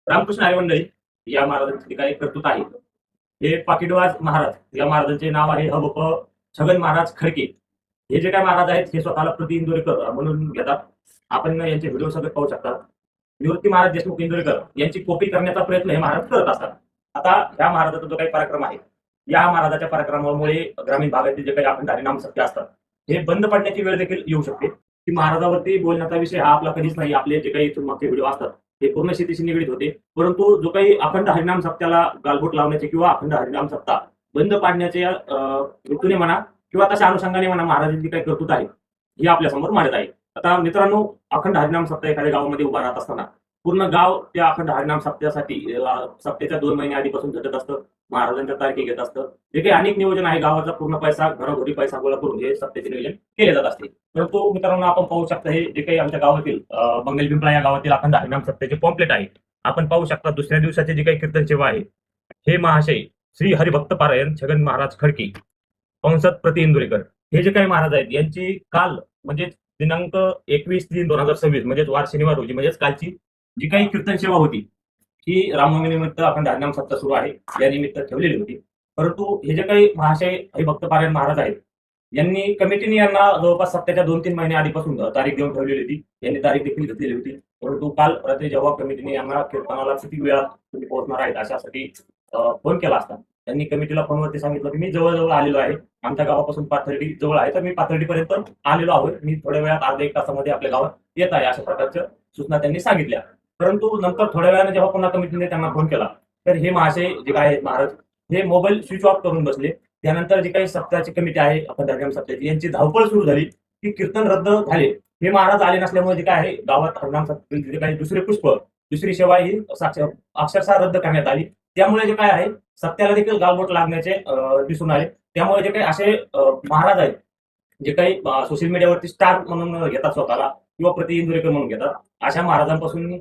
रामकृष्ण हरी मंडळी या महाराजांची काही कर्तृत्व आहे. हे पाकिटवाज महाराज या महाराजांचे नाव आहे हबप छगन महाराज खडके. हे जे काय महाराज आहेत हे स्वतःला प्रति इंदोरीकर म्हणून घेतात. आपण यांचे व्हिडिओ सगळे पाहू शकता. निवृत्ती महाराज देशमुख इंदोरीकर यांची कॉपी करण्याचा प्रयत्न हे महाराज करत असतात. आता ह्या महाराजाचा जो काही पराक्रम आहे या महाराजाच्या पराक्रमामुळे ग्रामीण भागातील जे काही अखंड हरिनाम सत्य असतात हे बंद पडण्याची वेळ देखील येऊ शकते. की महाराजावरती बोलण्याचा विषय हा आपला कधीच नाही. आपले जे काही इथून मागचे व्हिडिओ असतात हे पूर्ण शेतीशी निगडीत होते. परंतु जो काही अखंड हरिनाम सप्त्याला गालबोट लावण्याचे किंवा अखंड हरिनाम सप्ताह बंद पाडण्याच्या हेतूने म्हणा किंवा तशा अनुषंगाने म्हणा महाराजांची काही कर्तृत्व आहे ही आपल्या समोर मांडत आहे. आता मित्रांनो, अखंड हरिनाम सप्ताह एखाद्या गावामध्ये उभा राहत असताना पूर्ण गाव त्या अखंड हरिनाम सप्त्यासाठी सप्त्याच्या 2 महिने आधीपासून झटत असतं. महाराजांच्या तारखे घेत असतं. जे काही अनेक नियोजन आहे, गावाचा पूर्ण पैसा घरोघरी पैसा गोळा करून हे सप्त्याचे नियोजन केले जात असते. परंतु मित्रांनो, आपण पाहू शकता हे जे काही आमच्या गावातील मंगल पिंपळा या गावातील अखंड हरिनाम सप्त्याचे पॉम्पलेट आहे. आपण पाहू शकता दुसऱ्या दिवसाचे जे काही कीर्तन सेवा आहे हे महाशय श्री हरिभक्त पारायण छगन महाराज खडके पंसत प्रति इंदोरीकर हे जे काही महाराज आहेत यांची काल म्हणजे दिनांक 21/3/2026 म्हणजेच वार शनिवार रोजी म्हणजेच कालची जी काही कीर्तन सेवा होती ही रामनवमीनिमित्त अखंड हरिनाम सप्ताह सुरू आहे या निमित्त ठेवलेली होती. परंतु हे जे काही महाशय हरिभक्त पारायण महाराज आहेत यांनी कमिटीने यांना जवळपास सप्त्याच्या 2-3 महिने आधीपासून तारीख देऊन ठेवलेली होती. यांनी तारीख देखील घेतलेली होती. परंतु काल रात्री जेव्हा कमिटीने यांना कीर्तनाला किती वेळा तुम्ही पोहोचणार आहेत अशासाठी फोन केला असता त्यांनी कमिटीला फोनवरती सांगितलं की मी जवळजवळ आलेलो आहे. आमच्या गावापासून पाथर्डी जवळ आहे तर मी पाथर्डीपर्यंत आलेलो आहोत. मी थोड्या वेळात अर्ध्या 1 तासामध्ये आपल्या गावात येत आहे अशा प्रकारच्या सूचना त्यांनी सांगितल्या. परंतु नंतर थोड्या वेळाने जेव्हा पुन्हा कमिटीने त्यांना फोन केला तर हे महाशय जे काय आहेत महाराज हे मोबाईल स्विच ऑफ करून बसले. त्यानंतर जी काही सप्ताहाची कमिटी आहे अखंड हरिनाम सप्त्याची यांची धावपळ सुरू झाली की कीर्तन रद्द झाले. हे महाराज आले नसल्यामुळे जे काय आहे गावात हरिनाम सप्त्याचे जे काही दुसरे पुष्प दुसरी सेवा ही अक्षरशः रद्द करण्यात आली. त्यामुळे जे काय आहे सत्याला देखील गालबोट लागण्याचे दिसून आले. त्यामुळे जे काही असे महाराज आहेत जे काही सोशल मीडियावरती स्टार म्हणून घेतात स्वतःला किंवा प्रति इंदोरीकर म्हणून घेतात अशा महाराजांपासून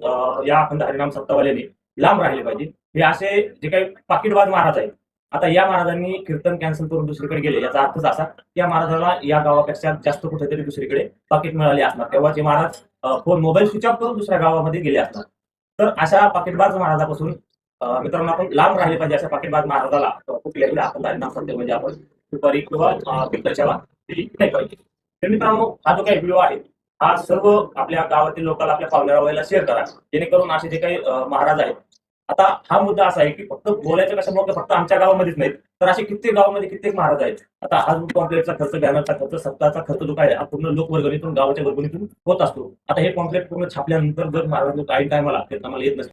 या अखंड हरिनाम सप्ताहवाल्याने लांब राहिले पाहिजे. हे असे जे काही पाकिटबाज महाराज आहेत आता या महाराजांनी कीर्तन कॅन्सल करून दुसरीकडे गेले याचा अर्थच असा की या महाराजाला या गावापेक्षा जास्त कुठेतरी दुसरीकडे पाकिट मिळाले असणार. तेव्हा ते Maharaj phone mobile switch off करून दुसऱ्या गावामध्ये गेले असणार. तर अशा पाकिटबाज महाराजापासून मित्रांनो आपण लांब राहिले पाहिजे. अशा पाकिटबाज महाराजाला कुठल्याही अखंड हरिनाम सप्ताह म्हणजे आपण दुपारी किंवा कीर्तन सेवा दिली नाही पाहिजे. तर मित्रांनो, हा जो काही व्हिडिओ आहे हा सर्व आपल्या गावातील लोकांना आपल्या पाहुण्याला शेअर करा जेणेकरून असे जे काही महाराज आहेत. आता हा मुद्दा असा आहे की फक्त बोलायचं कशामुळे फक्त आमच्या गावामध्येच नाही तर असे कित्येक गावामध्ये कित्येक महाराज आहेत. आता हा पॉम्पलेटचा खर्च बॅनरचा खर्च सप्ताहाचा खर्च जो काय हा पूर्ण लोकवर्गणीतून गावाच्या वर्गणीतून होत असतो. आता हे पॉम्पलेट पूर्ण छापल्यानंतर जर महाराज काही टायमाला येत नसते